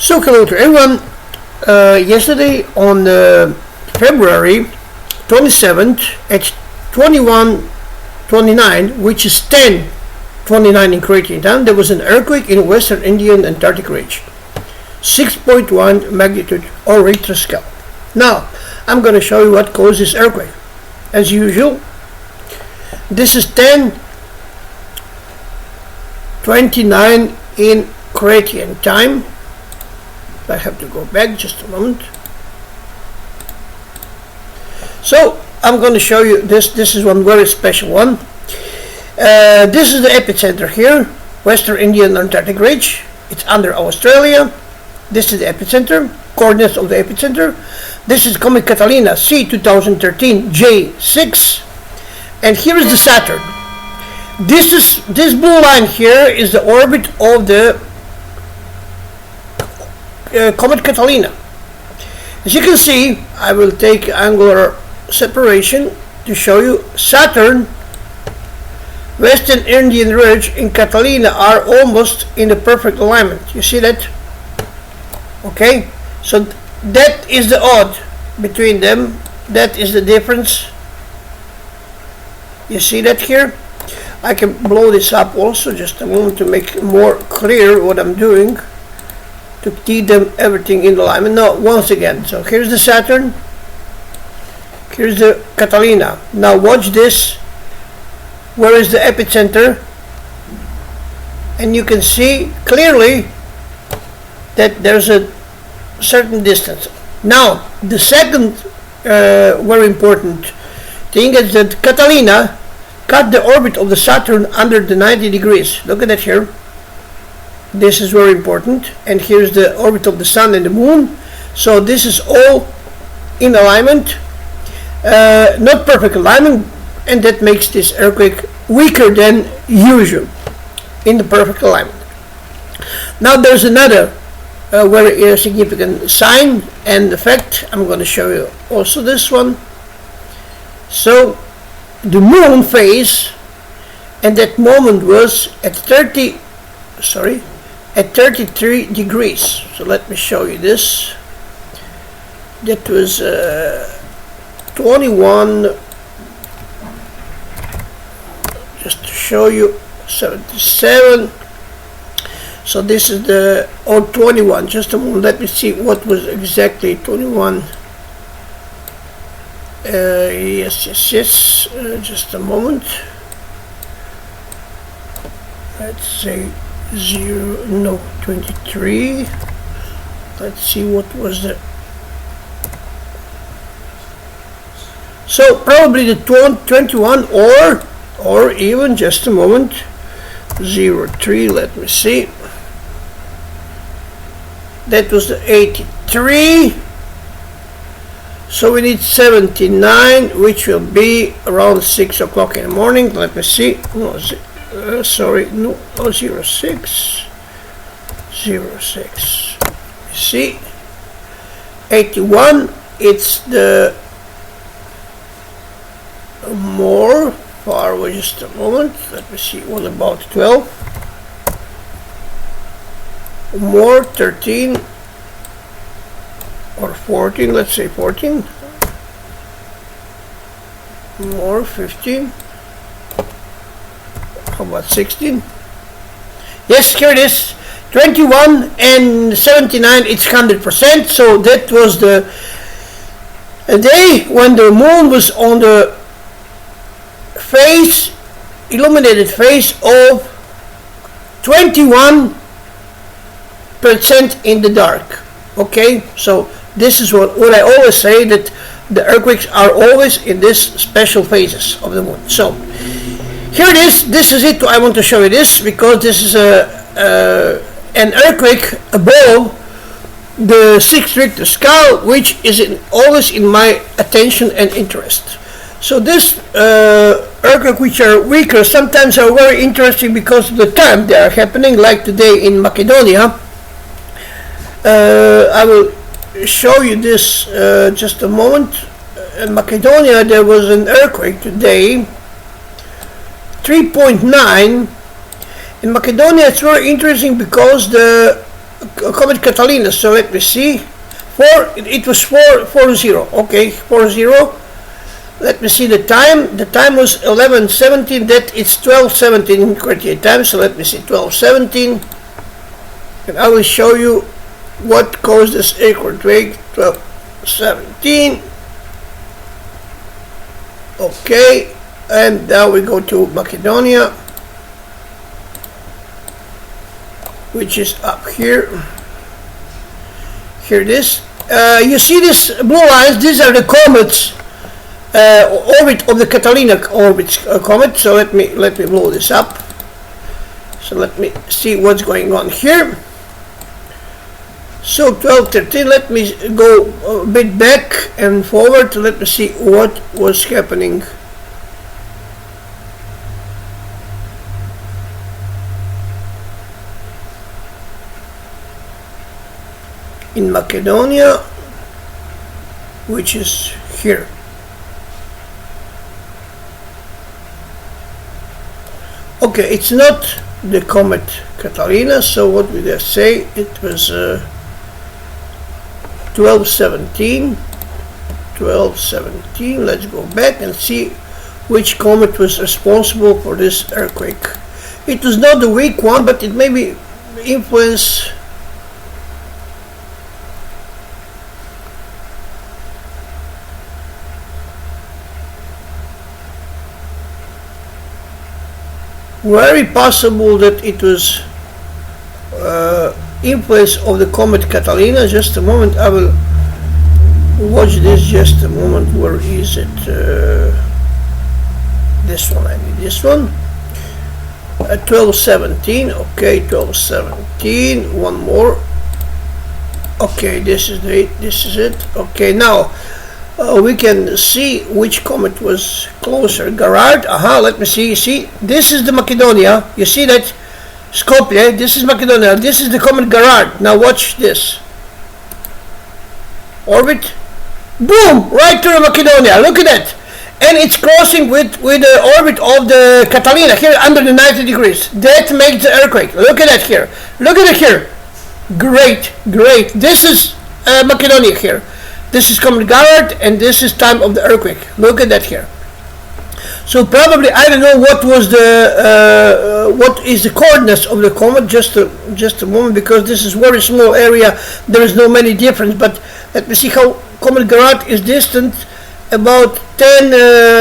So hello to everyone. Yesterday on February 27th at 21:29, which is 10:29 in Croatian time, there was an earthquake in western Indian-Antarctic ridge, 6.1 magnitude on Richter scale. Now I'm going to show you what caused this earthquake. As usual, this is 10:29 in Croatian time. I have to go back just a moment. So I'm going to show you this. This is one very special one. This is the epicenter here, Western Indian-Antarctic ridge. It's under Australia. This is the epicenter, coordinates of the epicenter. This is Comet Catalina C 2013 J6, and here is the Saturn. This blue line here is the orbit of the Comet Catalina. As you can see, I will take angular separation to show you Saturn, Western Indian Ridge and Catalina are almost in the perfect alignment. You see that? Okay, so that is the odd between them. That is the difference. You see that here? I can blow this up also just a moment to make more clear what I'm doing, to keep them everything in alignment. Now once again, so here's the Saturn, here's the Catalina. Now watch this. Where is the epicenter? And you can see clearly that there's a certain distance. Now the second very important thing is that Catalina cut the orbit of the Saturn under the 90 degrees. Look at that here. This is very important. And here's the orbit of the Sun and the Moon. So this is all in alignment, not perfect alignment, and that makes this earthquake weaker than usual in the perfect alignment. Now there's another very significant sign and effect. I'm going to show you also this one. So the moon phase, and that moment was at 33 degrees. So let me show you this. That was 21, just to show you, 77. So this is the 21. Just a moment, let me see what was exactly 21. Yes. Just a moment. Let's say 23. Let's see what was the. So probably the 21 or even just a moment 03. Let me see. That was the 83. So we need 79, which will be around 6 o'clock in the morning. Let me see. No, 06. You see, 81. It's the more far away. Just a moment. Let me see. What about 12? More 13 or 14. Let's say 14. More 15. How about 16? Yes, here it is. 21 and 79. It's 100%. So that was the day when the moon was on the phase, illuminated phase of 21% in the dark. Okay, so this is what I always say, that the earthquakes are always in this special phases of the moon. So here it is. This is it. I want to show you this because this is an earthquake above the 6th Richter scale, which is always in my attention and interest. So this earthquakes which are weaker sometimes are very interesting because of the time they are happening, like today in Macedonia. I will show you this just a moment. In Macedonia there was an earthquake today, 3.9. In Macedonia it's very interesting because the Comet Catalina. So let me see. It was 440. Okay, 40. Let me see the time. The time was 11:17. That it's 12:17 in 48 times. So let me see 12:17, and I will show you what caused this earthquake. 12:17. Okay, and now we go to Macedonia, which is up here. Here it is. You see these blue lines? These are the comets. Orbit of the Catalina comet. So let me blow this up. So let me see what's going on here. So 12:13. Let me go a bit back and forward. Let me see what was happening. In Macedonia, which is here. Okay, it's not the comet Catalina, so what we just say, it was 12:17. Let's go back and see which comet was responsible for this earthquake. It was not the weak one, but it may be influence. Very possible that it was influence of the comet Catalina. Just a moment, I will watch this. Just a moment. Where is it? This one. I need this one. 12:17. Okay, 12:17. One more. Okay, this is it. Okay, now we can see which comet was closer. Gerard. Let me see. You see, this is the Macedonia. You see that? Skopje. This is Macedonia. This is the comet Gerard. Now watch this. Orbit. Boom! Right to the Macedonia. Look at that. And it's crossing with the orbit of the Catalina here under the 90 degrees. That makes the earthquake. Look at that here. Look at it here. Great. This is Macedonia here. This is Comet Gerard, and this is time of the earthquake. Look at that here. So probably, I don't know what was what is the coordinates of the comet. Just a moment, because this is very small area. There is no many difference. But let me see how Comet Gerard is distant about 10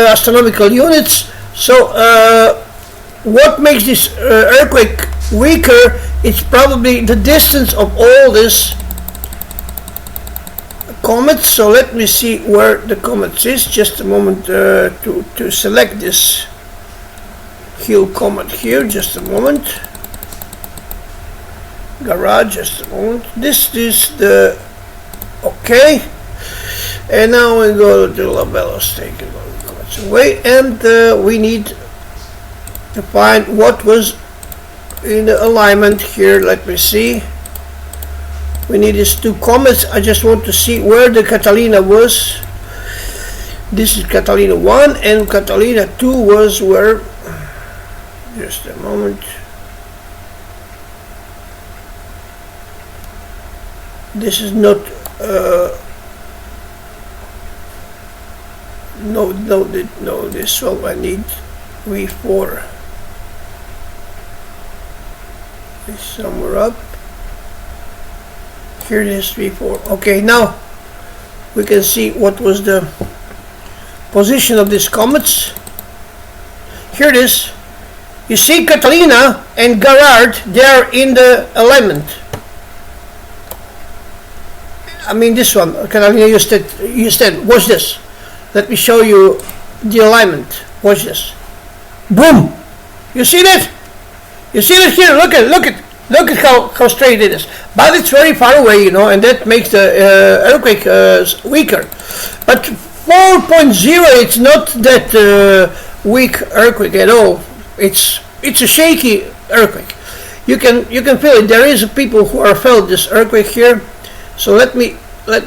astronomical units. So what makes this earthquake weaker? It's probably the distance of all this comets. So let me see where the comet is. Just a moment to select this Hill comet here. Just a moment. Garage. Just a moment. This is the okay. And now we go to Labelos. Take the comets away, and we need to find what was in the alignment here. Let me see. We need these two comets. I just want to see where the Catalina was. This is Catalina 1, and Catalina 2 was where? Just a moment. This is not no, this one I need V4. It's somewhere up. Here it is, V4. Okay, now we can see what was the position of these comets. Here it is. You see Catalina and Gerard, they are in the alignment. I mean this one, Catalina, you said, watch this. Let me show you the alignment. Watch this. Boom! You see that? You see that here? Look at how straight it is. But it's very far away, you know, and that makes the earthquake weaker. But 4.0, it's not that weak earthquake at all. It's a shaky earthquake. You can feel it. There is people who are felt this earthquake here. So let me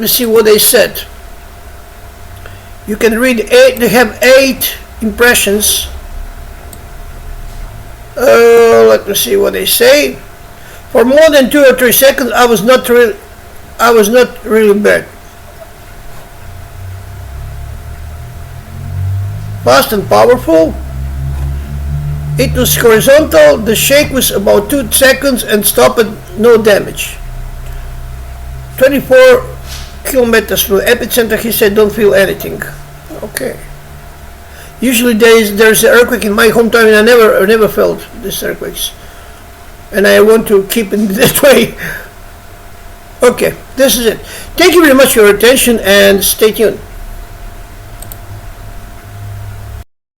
see what they said. You can read 8. They have 8 impressions. Let me see what they say. For more than 2 or 3 seconds, I was not really bad. Fast and powerful. It was horizontal. The shake was about 2 seconds and stopped, no damage. 24 kilometers from the epicenter. He said, don't feel anything. Okay. Usually there's an earthquake in my hometown, and I never felt these earthquakes, and I want to keep it that way. Okay, this is it. Thank you very much for your attention, and stay tuned.